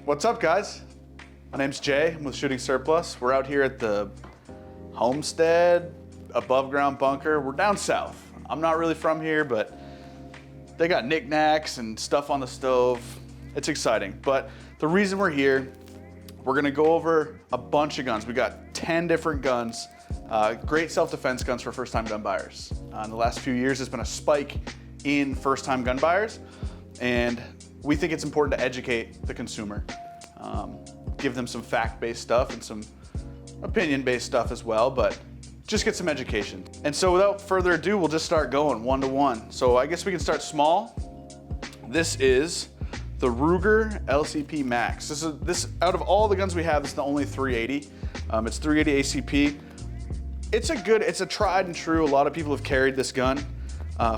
What's up, guys? My name's Jay. I'm with Shooting Surplus. We're out here at the Homestead above ground bunker. We're down south. I'm not really from here, but they got knickknacks and stuff on the stove. It's exciting. But the reason we're here, we're gonna go over a bunch of guns. We got 10 different guns, great self-defense guns for first-time gun buyers. In the last few years, there's been a spike in first-time gun buyers, and we think it's important to educate the consumer. Give them some fact-based stuff and some opinion-based stuff as well, but just get some education. And so without further ado, we'll just start going one to one. So I guess we can start small. This is the Ruger LCP Max. This out of all the guns we have, this is the only 380. It's 380 ACP. It's a tried and true. A lot of people have carried this gun.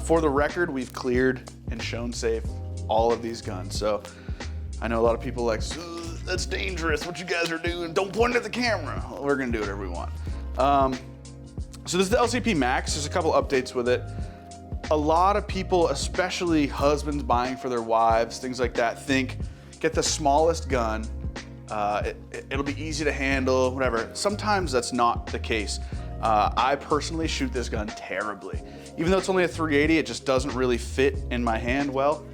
For the record, we've cleared and shown safe all of these guns. So I know a lot of people like, that's dangerous, what you guys are doing. Don't point at the camera. We're gonna do whatever we want. So this is the LCP Max. There's a couple updates with it. A lot of people, especially husbands buying for their wives, things like that, think, get the smallest gun. It'll be easy to handle, whatever. Sometimes that's not the case. I personally shoot this gun terribly. Even though it's only a 380, it just doesn't really fit in my hand well.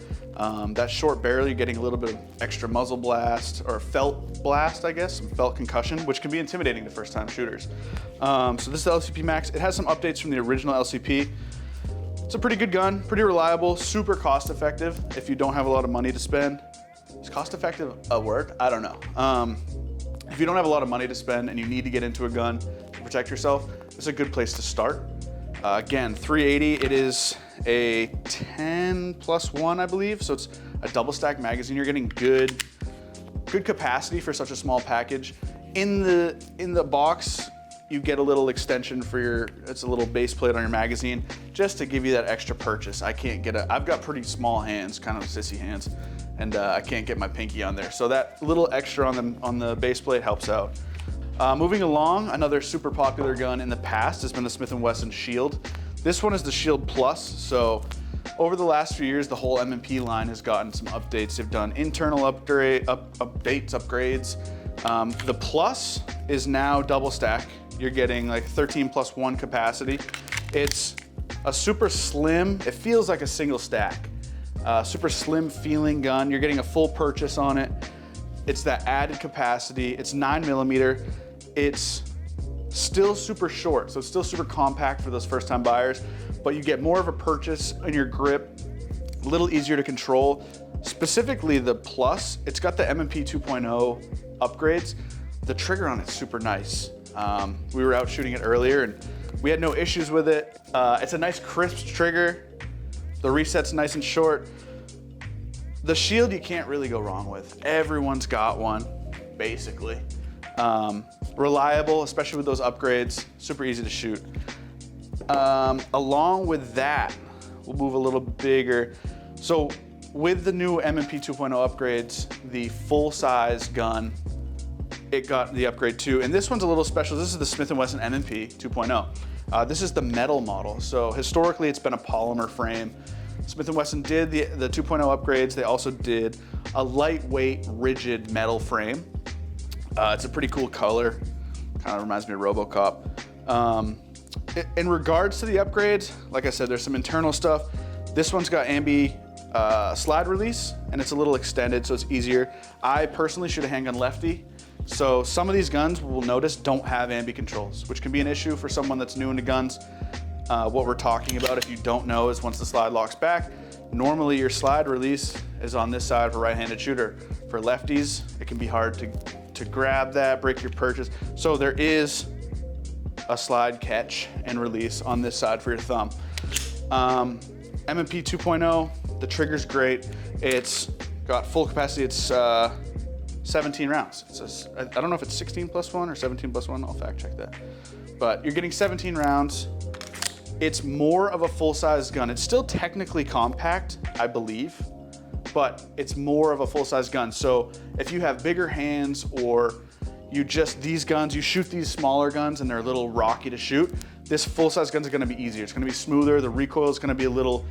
That short barrel, you're getting a little bit of extra muzzle blast, or felt blast, I guess, some felt concussion, which can be intimidating to first-time shooters. So this is the LCP Max. It has some updates from the original LCP. It's a pretty good gun, pretty reliable, super cost-effective if you don't have a lot of money to spend. Is cost-effective a word? I don't know. If you don't have a lot of money to spend and you need to get into a gun to protect yourself, it's a good place to start. Again, 380, it is a 10+1, I believe. So it's a double stack magazine. You're getting good capacity for such a small package. In the box, you get a little extension for it's a little base plate on your magazine, just to give you that extra purchase. I've got pretty small hands, kind of sissy hands, and I can't get my pinky on there. So that little extra on the base plate helps out. Moving along, another super popular gun in the past has been the Smith & Wesson Shield. This one is the Shield Plus. So over the last few years, the whole M&P line has gotten some updates. They've done internal updates, upgrades. The Plus is now double stack. You're getting like 13+1 capacity. It's a super slim, it feels like a single stack. Super slim feeling gun. You're getting a full purchase on it. It's that added capacity. It's 9mm. It's still super short, so it's still super compact for those first-time buyers, but you get more of a purchase in your grip, a little easier to control. Specifically the Plus, it's got the M&P 2.0 upgrades. The trigger on it's super nice. We were out shooting it earlier and we had no issues with it. It's a nice crisp trigger. The reset's nice and short. The Shield you can't really go wrong with. Everyone's got one, basically. Reliable, especially with those upgrades, super easy to shoot. Along with that, we'll move a little bigger. So with the new M&P 2.0 upgrades, the full-size gun, it got the upgrade too. And this one's a little special. This is the Smith & Wesson M&P 2.0. This is the metal model. So historically, it's been a polymer frame. Smith & Wesson did the 2.0 upgrades. They also did a lightweight, rigid metal frame. It's a pretty cool color. Kind of reminds me of RoboCop. In regards to the upgrades, like I said, there's some internal stuff. This one's got ambi slide release, and it's a little extended, so it's easier. I personally shoot a handgun lefty, so some of these guns, we'll notice, don't have ambi controls, which can be an issue for someone that's new into guns. What we're talking about, if you don't know, is once the slide locks back, normally your slide release is on this side for a right-handed shooter. For lefties, it can be hard to grab that, break your purchase. So there is a slide catch and release on this side for your thumb. M&P 2.0, the trigger's great. It's got full capacity. It's 17 rounds. I don't know if it's 16+1 or 17+1. I'll fact check that. But you're getting 17 rounds. It's more of a full-size gun. It's still technically compact, I believe, but it's more of a full-size gun. So if you have bigger hands, or these guns, you shoot these smaller guns and they're a little rocky to shoot, this full-size gun's gonna be easier. It's gonna be smoother. The recoil is gonna be a little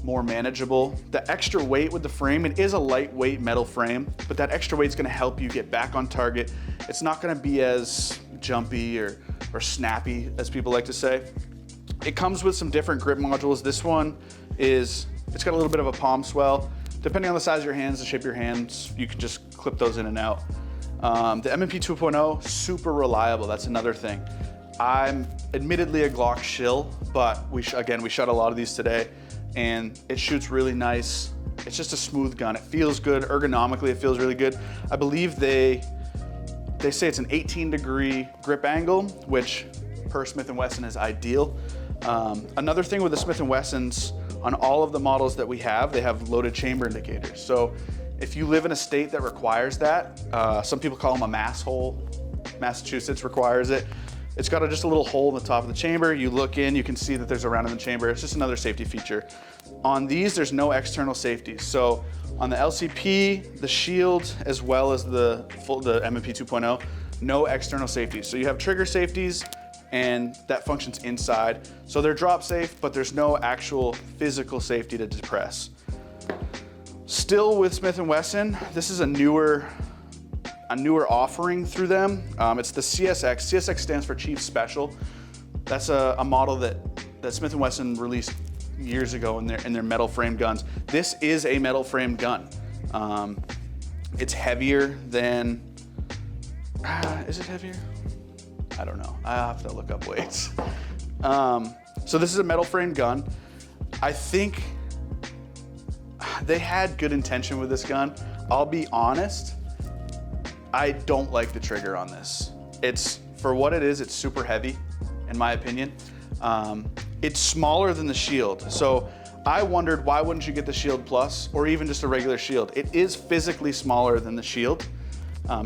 more manageable. The extra weight with the frame, it is a lightweight metal frame, but that extra weight is gonna help you get back on target. It's not gonna be as jumpy or snappy, as people like to say. It comes with some different grip modules. This one it's got a little bit of a palm swell. Depending on the size of your hands, the shape of your hands, you can just clip those in and out. The M&P 2.0, super reliable. That's another thing. I'm admittedly a Glock shill, but again, we shot a lot of these today, and it shoots really nice. It's just a smooth gun. It feels good. Ergonomically, it feels really good. I believe they say it's an 18-degree grip angle, which per Smith & Wesson is ideal. Another thing with the Smith & Wessons, on all of the models that we have, they have loaded chamber indicators. So if you live in a state that requires that, some people call them a mass hole. Massachusetts requires it. It's got just a little hole in the top of the chamber. You look in, you can see that there's a round in the chamber. It's just another safety feature. On these, there's no external safeties. So on the LCP, the Shield, as well as the M&P 2.0, no external safeties. So you have trigger safeties, and that functions inside. So they're drop safe, but there's no actual physical safety to depress. Still with Smith & Wesson, this is a newer offering through them. It's the CSX. CSX stands for Chief Special. That's a model that Smith & Wesson released years ago in their metal frame guns. This is a metal frame gun. It's heavier than, is it heavier? I don't know. I have to look up weights. So this is a metal frame gun. I think they had good intention with this gun. I'll be honest, I don't like the trigger on this. For what it is, it's super heavy, in my opinion. It's smaller than the Shield. So I wondered, why wouldn't you get the Shield Plus or even just a regular Shield? It is physically smaller than the Shield.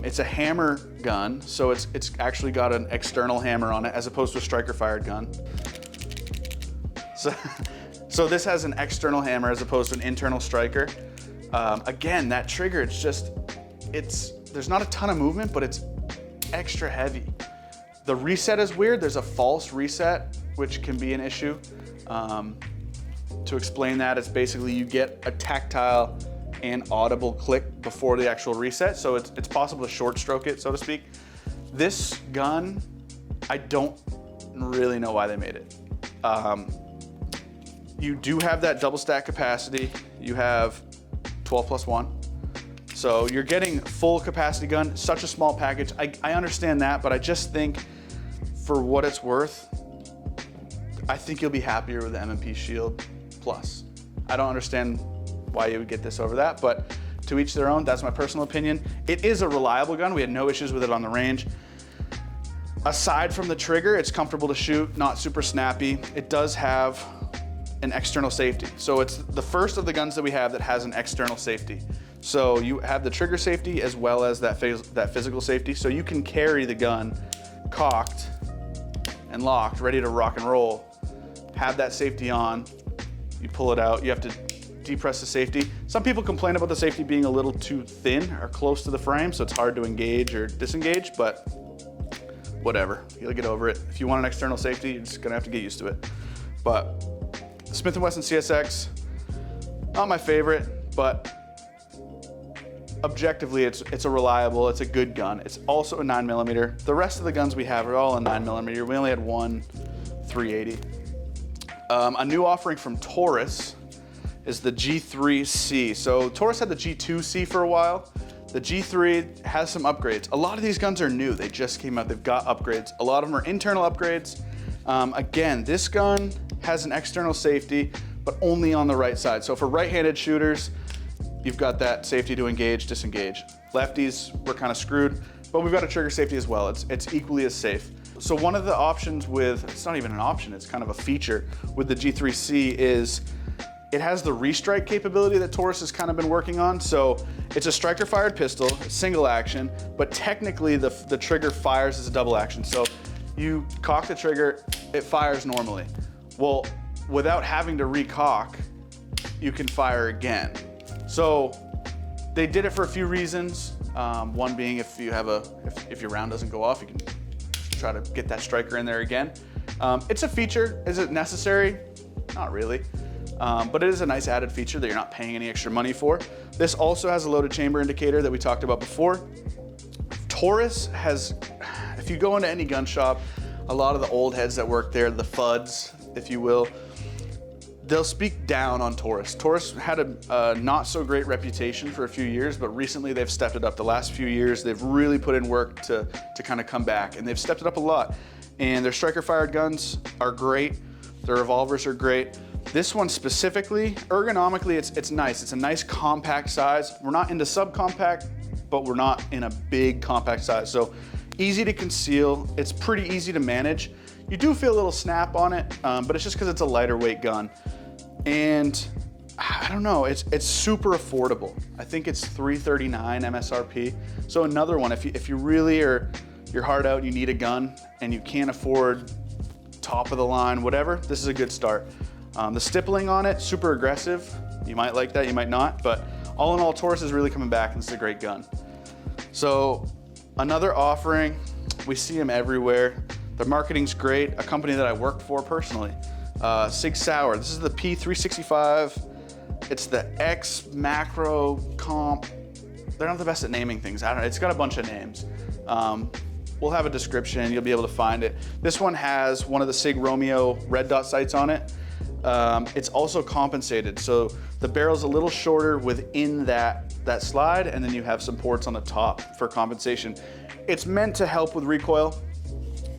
It's a hammer gun, so it's actually got an external hammer on it as opposed to a striker fired gun. So this has an external hammer as opposed to an internal striker. Again, that trigger, there's not a ton of movement, but it's extra heavy. The reset is weird. There's a false reset, which can be an issue. To explain that, it's basically you get a tactile and audible click before the actual reset, so it's possible to short stroke it, so to speak. This gun, I don't really know why they made it. You do have that double stack capacity. You have 12+1. So you're getting full capacity gun, such a small package. I understand that, but I just think for what it's worth, I think you'll be happier with the M&P Shield Plus. I don't understand why you would get this over that, but to each their own. That's my personal opinion. It is a reliable gun. We had no issues with it on the range. Aside from the trigger, it's comfortable to shoot, not super snappy. It does have an external safety. So it's the first of the guns that we have that has an external safety. So you have the trigger safety as well as that physical safety. So you can carry the gun cocked and locked, ready to rock and roll, have that safety on, you pull it out, you have to depress the safety. Some people complain about the safety being a little too thin or close to the frame, so it's hard to engage or disengage, but whatever, you'll get over it. If you want an external safety, you're just gonna have to get used to it. But the Smith & Wesson CSX, not my favorite, but objectively, it's a reliable, it's a good gun. It's also a 9mm. The rest of the guns we have are all a 9mm. We only had one 380. A new offering from Taurus is the G3C. So Taurus had the G2C for a while. The G3 has some upgrades. A lot of these guns are new. They just came out. They've got upgrades. A lot of them are internal upgrades. Again, this gun has an external safety, but only on the right side. So for right-handed shooters, you've got that safety to engage, disengage. Lefties, we're kind of screwed, but we've got a trigger safety as well. It's equally as safe. So one of the options with, it's not even an option, it's kind of a feature with the G3C is it has the restrike capability that Taurus has kind of been working on. So it's a striker fired pistol, single action, but technically the trigger fires as a double action. So you cock the trigger, it fires normally. Well, without having to recock, you can fire again. So they did it for a few reasons. One being if your round doesn't go off, you can try to get that striker in there again. It's a feature. Is it necessary? Not really. but it is a nice added feature that you're not paying any extra money for. This also has a loaded chamber indicator that we talked about before. Taurus has, if you go into any gun shop, a lot of the old heads that work there, the FUDs, if you will, they'll speak down on Taurus. Taurus had a not so great reputation for a few years, but recently they've stepped it up. The last few years, they've really put in work to kind of come back, and they've stepped it up a lot. And their striker fired guns are great. Their revolvers are great. This one specifically, ergonomically, it's nice. It's a nice compact size. We're not into subcompact, but we're not in a big compact size. So easy to conceal. It's pretty easy to manage. You do feel a little snap on it, but it's just because it's a lighter weight gun. And I don't know, it's super affordable. I think it's $339 MSRP. So another one, if you really are, you're hard out, you need a gun and you can't afford top of the line, whatever, this is a good start. The stippling on it, super aggressive. You might like that, you might not, but all in all, Taurus is really coming back and it's a great gun. So another offering, we see them everywhere. Their marketing's great, a company that I work for personally. Sig Sauer, this is the P365. It's the X Macro Comp. They're not the best at naming things. I don't know, it's got a bunch of names. We'll have a description, you'll be able to find it. This one has one of the Sig Romeo red dot sights on it. It's also compensated, so the barrel's a little shorter within that slide, and then you have some ports on the top for compensation. It's meant to help with recoil,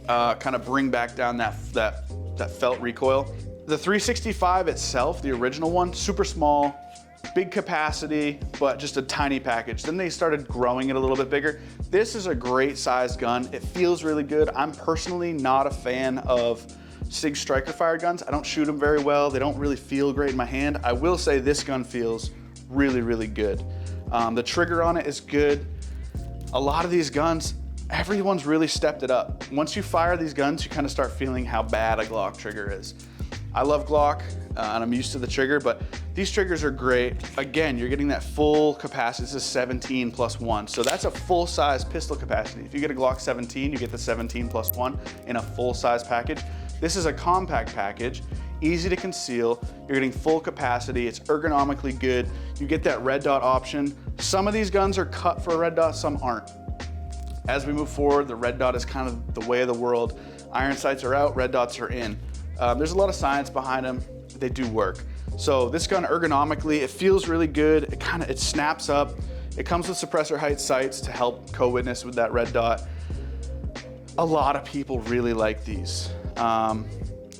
kind of bring back down that felt recoil. The 365 itself, the original one, super small, big capacity, but just a tiny package. Then they started growing it a little bit bigger. This is a great sized gun. It feels really good. I'm personally not a fan of Sig striker fired guns. I don't shoot them very well. They don't really feel great in my hand. I will say this gun feels really, really good. The trigger on it is good. A lot of these guns, everyone's really stepped it up. Once you fire these guns, you kind of start feeling how bad a Glock trigger is. I love Glock, and I'm used to the trigger, but these triggers are great. Again, you're getting that full capacity. This is 17 plus 1, so that's a full-size pistol capacity. If you get a Glock 17, you get the 17 plus 1 in a full-size package. This is a compact package, easy to conceal. You're getting full capacity. It's ergonomically good. You get that red dot option. Some of these guns are cut for a red dot, some aren't. As we move forward, the red dot is kind of the way of the world. Iron sights are out, red dots are in. There's a lot of science behind them. They do work. So this gun ergonomically, it feels really good. It snaps up. It comes with suppressor height sights to help co-witness with that red dot. A lot of people really like these.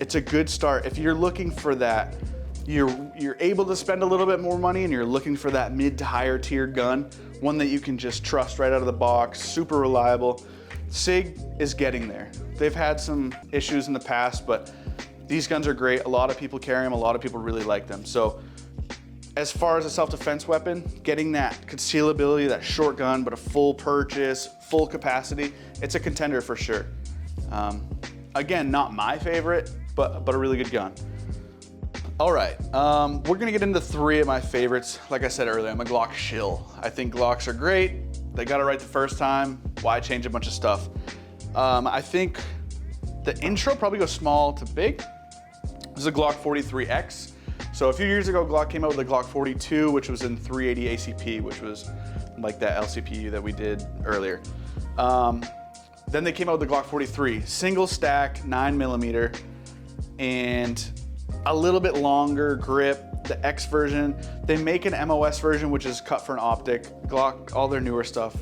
It's a good start. If you're looking for that, you're able to spend a little bit more money and you're looking for that mid to higher tier gun, one that you can just trust right out of the box, super reliable. Sig is getting there. They've had some issues in the past, but these guns are great. A lot of people carry them. A lot of people really like them. So as far as a self-defense weapon, getting that concealability, that short gun, but a full purchase, full capacity, it's a contender for sure. Again, not my favorite, but a really good gun. All right, we're gonna get into 3 of my favorites. Like I said earlier, I'm a Glock shill. I think Glocks are great. They got it right the first time. Why change a bunch of stuff? I think the intro probably goes small to big. This is a Glock 43X. So a few years ago, Glock came out with a Glock 42, which was in 380 ACP, which was like that LCP that we did earlier. Then they came out with the Glock 43, single stack, 9mm, and a little bit longer grip. The X version, they make an MOS version, which is cut for an optic. Glock, all their newer stuff,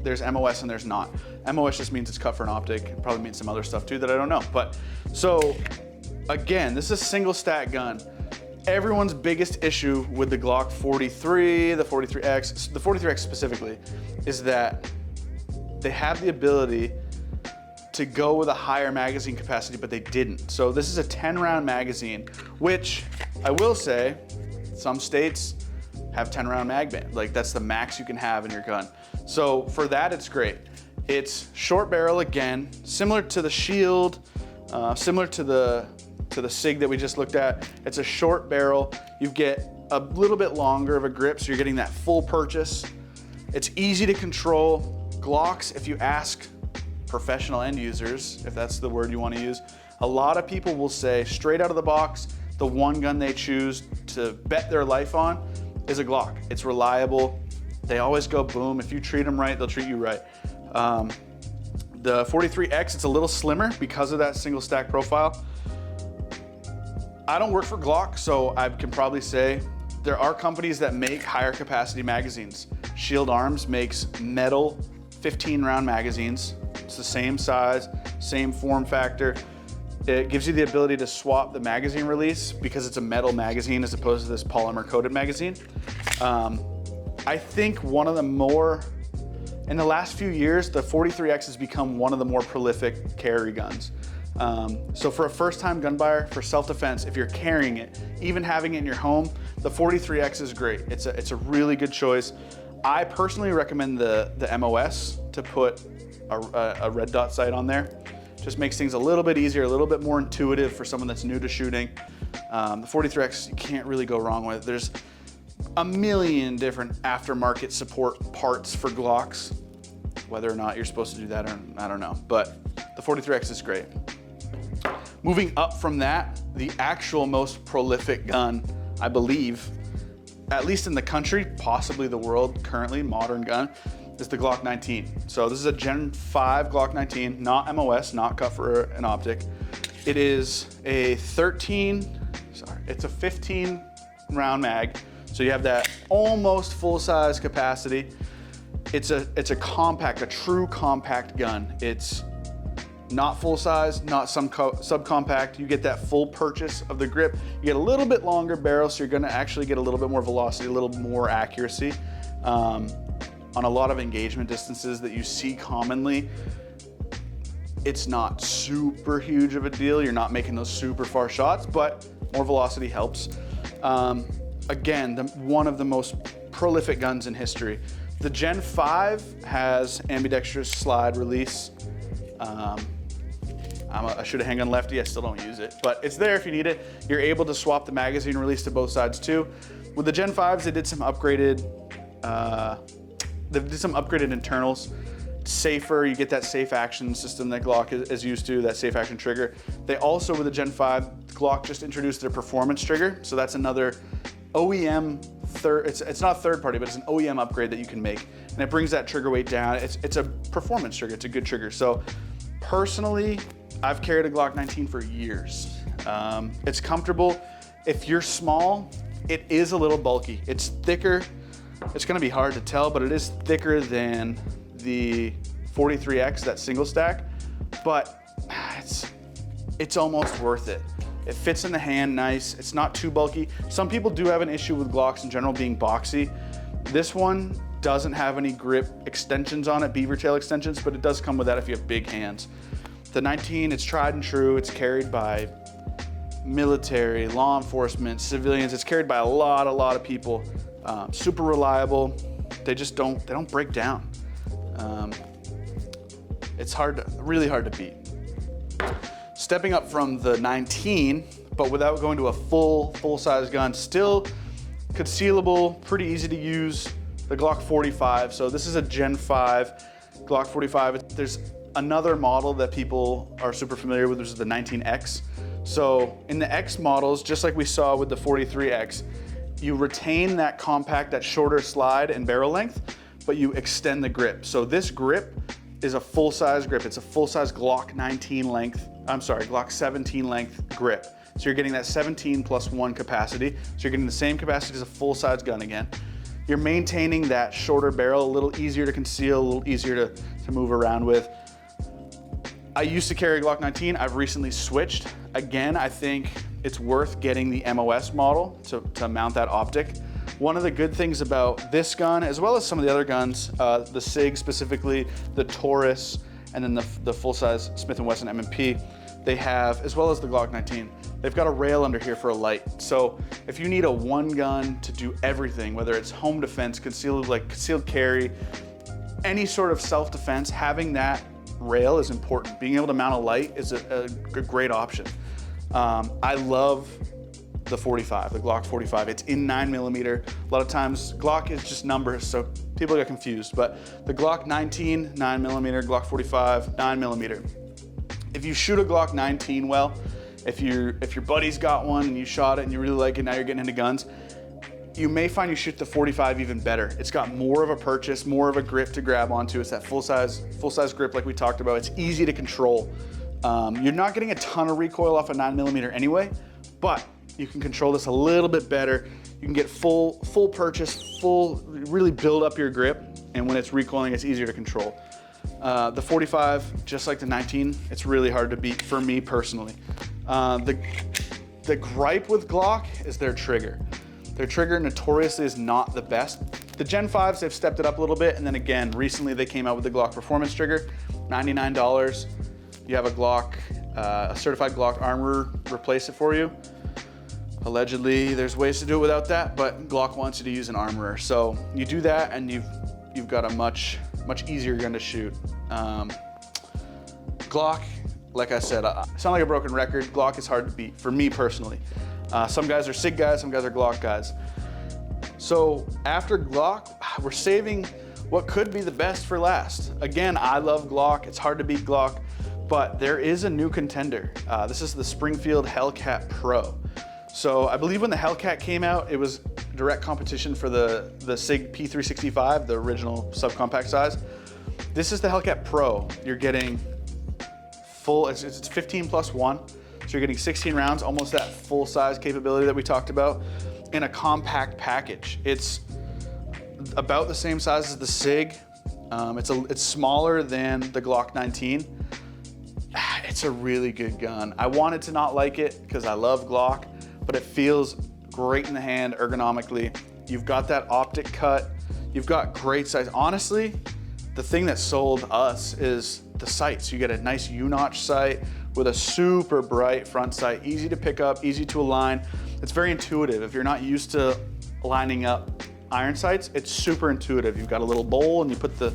there's MOS and there's not. MOS just means it's cut for an optic. It probably means some other stuff too that I don't know. But so again, this is a single stack gun. Everyone's biggest issue with the Glock 43, the 43X, the 43X specifically, is that they have the ability to go with a higher magazine capacity, but they didn't. So this is a 10-round magazine, which I will say, some states have 10-round mag band. Like that's the max you can have in your gun. So for that, it's great. It's short barrel again, similar to the Shield, similar to the Sig that we just looked at. It's a short barrel. You get a little bit longer of a grip, so you're getting that full purchase. It's easy to control. Glocks, if you ask professional end users, if that's the word you want to use, a lot of people will say straight out of the box, the one gun they choose to bet their life on is a Glock. It's reliable. They always go boom. If you treat them right, they'll treat you right. The 43X, it's a little slimmer because of that single stack profile. I don't work for Glock, so I can probably say there are companies that make higher capacity magazines. Shield Arms makes metal 15-round magazines. It's the same size, same form factor. It gives you the ability to swap the magazine release because it's a metal magazine as opposed to this polymer coated magazine. I think one of the more, in the last few years, the 43X has become one of the more prolific carry guns. So for a first-time gun buyer, for self-defense, if you're carrying it, even having it in your home, the 43X is great. It's a really good choice. I personally recommend the MOS to put a red dot sight on there. Just makes things a little bit easier, a little bit more intuitive for someone that's new to shooting. The 43X, you can't really go wrong with. There's a million different aftermarket support parts for Glocks. Whether or not you're supposed to do that, or I don't know, but the 43X is great. Moving up from that, the actual most prolific gun, I believe, at least in the country, possibly the world currently, modern gun, is the Glock 19. So this is a Gen 5 Glock 19, not MOS, not cut for an optic. It is a 15 round mag. So you have that almost full size capacity. It's a compact, a true compact gun. It's not full size, not subcompact. You get that full purchase of the grip. You get a little bit longer barrel, so you're gonna actually get a little bit more velocity, a little more accuracy. On a lot of engagement distances that you see commonly, it's not super huge of a deal. You're not making those super far shots, but more velocity helps. Again, one of the most prolific guns in history. The Gen 5 has ambidextrous slide release. I'm a shoot a handgun lefty, I still don't use it, but it's there if you need it. You're able to swap the magazine release to both sides too. With the Gen 5s, they did some upgraded internals. It's safer, you get that safe action system that Glock is used to, that safe action trigger. They also, with the Gen 5, Glock just introduced their performance trigger, so that's another OEM it's not third party, but it's an OEM upgrade that you can make, and it brings that trigger weight down. It's a performance trigger, it's a good trigger. So personally, I've carried a Glock 19 for years. It's comfortable. If you're small, it is a little bulky. It's thicker. It's gonna be hard to tell, but it is thicker than the 43X, that single stack, but it's almost worth it. It fits in the hand nice. It's not too bulky. Some people do have an issue with Glocks in general being boxy. This one doesn't have any grip extensions on it, beaver tail extensions, but it does come with that if you have big hands. The 19, it's tried and true. It's carried by military, law enforcement, civilians. It's carried by a lot of people. Super reliable. They just don't break down. It's really hard to beat. Stepping up from the 19, but without going to a full-size gun, still concealable, pretty easy to use, the Glock 45. So this is a Gen 5 Glock 45. There's another model that people are super familiar with, which is the 19X. So in the X models, just like we saw with the 43X, you retain that compact, that shorter slide and barrel length, but you extend the grip. So this grip is a full-size grip. It's a full-size Glock 19 length, Glock 17 length grip. So you're getting that 17 plus 1 capacity. So you're getting the same capacity as a full-size gun again. You're maintaining that shorter barrel, a little easier to conceal, a little easier to move around with. I used to carry a Glock 19. I've recently switched. Again, I think it's worth getting the MOS model to mount that optic. One of the good things about this gun, as well as some of the other guns, the SIG specifically, the Taurus, and then the full-size Smith & Wesson M&P, they have, as well as the Glock 19, they've got a rail under here for a light. So if you need a one gun to do everything, whether it's home defense, concealed carry, any sort of self-defense, having that rail is important. Being able to mount a light is a great option. I love the 45, the Glock 45. It's in 9mm. A lot of times, Glock is just numbers, so people get confused. But the Glock 19, 9mm, Glock 45, 9mm. If you shoot a Glock 19 well, If your buddy's got one and you shot it and you really like it, now you're getting into guns, you may find you shoot the 45 even better. It's got more of a purchase, more of a grip to grab onto. It's that full size grip like we talked about. It's easy to control. You're not getting a ton of recoil off a 9mm anyway, but you can control this a little bit better. You can get full purchase, really build up your grip, and when it's recoiling, it's easier to control. The 45, just like the 19, it's really hard to beat for me personally. The gripe with Glock is their trigger. Their trigger notoriously is not the best. The Gen 5s, they've stepped it up a little bit, and then again, recently they came out with the Glock Performance trigger, $99. You have a Glock, a certified Glock armorer replace it for you. Allegedly, there's ways to do it without that, but Glock wants you to use an armorer. So you do that, and you've got a much easier gun to shoot. Glock, like I said, I sound like a broken record. Glock is hard to beat for me personally. Some guys are SIG guys, some guys are Glock guys. So after Glock, we're saving what could be the best for last. Again, I love Glock. It's hard to beat Glock, but there is a new contender. This is the Springfield Hellcat Pro. So I believe when the Hellcat came out, it was direct competition for the SIG P365, the original subcompact size. This is the Hellcat Pro. You're getting full, it's 15 plus 1. So you're getting 16 rounds, almost that full size capability that we talked about in a compact package. It's about the same size as the SIG. It's smaller than the Glock 19. It's a really good gun. I wanted to not like it because I love Glock, but it feels great in the hand ergonomically. You've got that optic cut. You've got great size. Honestly, the thing that sold us is the sights. You get a nice U-notch sight with a super bright front sight, easy to pick up, easy to align. It's very intuitive. If you're not used to lining up iron sights, it's super intuitive. You've got a little bowl and you put the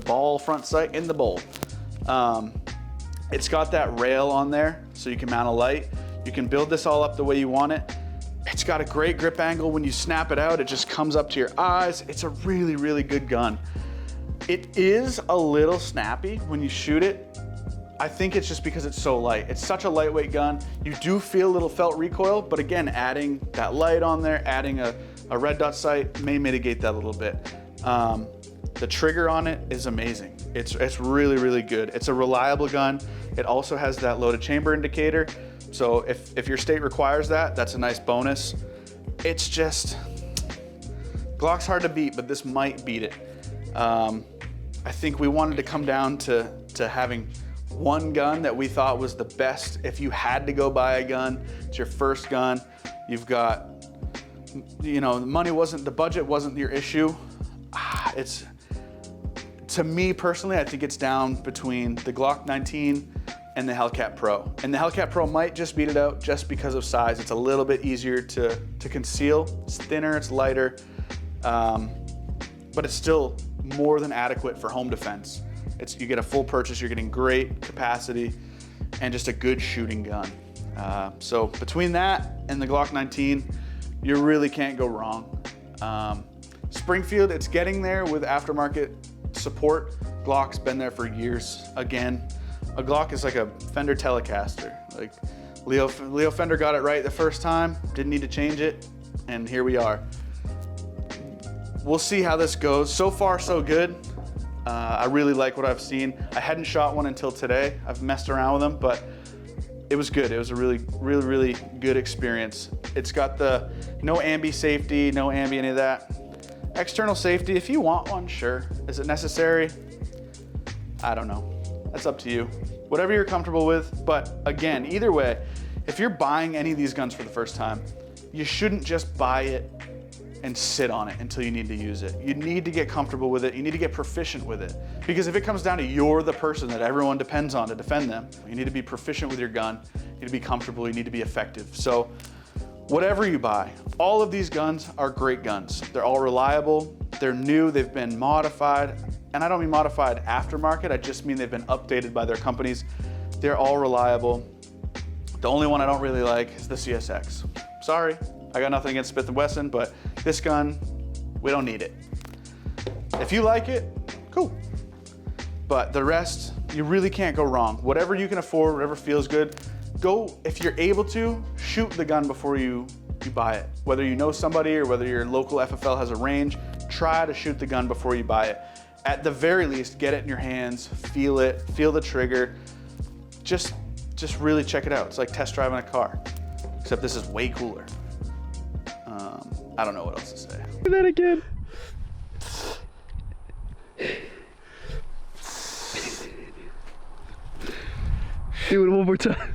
ball front sight in the bowl. It's got that rail on there so you can mount a light. You can build this all up the way you want it. It's got a great grip angle. When you snap it out, it just comes up to your eyes. It's a really, really good gun. It is a little snappy when you shoot it. I think it's just because it's so light. It's such a lightweight gun. You do feel a little felt recoil, but again, adding that light on there, adding a red dot sight may mitigate that a little bit. The trigger on it is amazing. It's really, really good. It's a reliable gun. It also has that loaded chamber indicator. So if your state requires that, that's a nice bonus. It's just, Glock's hard to beat, but this might beat it. I think we wanted to come down to having one gun that we thought was the best. If you had to go buy a gun, it's your first gun. You've got, the budget wasn't your issue. To me personally, I think it's down between the Glock 19 and the Hellcat Pro. And the Hellcat Pro might just beat it out just because of size. It's a little bit easier to conceal. It's thinner, it's lighter, but it's still more than adequate for home defense. You get a full purchase, you're getting great capacity, and just a good shooting gun. So between that and the Glock 19, you really can't go wrong. Springfield, it's getting there with aftermarket support. Glock's been there for years. Again, a Glock is like a Fender Telecaster. Like Leo Fender got it right the first time, didn't need to change it, and here we are. We'll see how this goes. So far, so good. I really like what I've seen. I hadn't shot one until today. I've messed around with them, but it was good. It was a really, really, really good experience. It's got the no ambi safety, no ambi any of that. External safety, if you want one, sure. Is it necessary? I don't know. That's up to you. Whatever you're comfortable with, but again, either way, if you're buying any of these guns for the first time, you shouldn't just buy it and sit on it until you need to use it. You need to get comfortable with it. You need to get proficient with it. Because if it comes down to you're the person that everyone depends on to defend them, you need to be proficient with your gun. You need to be comfortable. You need to be effective. So whatever you buy, all of these guns are great guns. They're all reliable. They're new. They've been modified. And I don't mean modified aftermarket. I just mean they've been updated by their companies. They're all reliable. The only one I don't really like is the CSX. Sorry. I got nothing against Smith & Wesson, but this gun, we don't need it. If you like it, cool. But the rest, you really can't go wrong. Whatever you can afford, whatever feels good, go, if you're able to, shoot the gun before you buy it. Whether you know somebody or whether your local FFL has a range, try to shoot the gun before you buy it. At the very least, get it in your hands, feel it, feel the trigger. Just really check it out. It's like test driving a car, except this is way cooler. I don't know what else to say. Do that again. Do it one more time.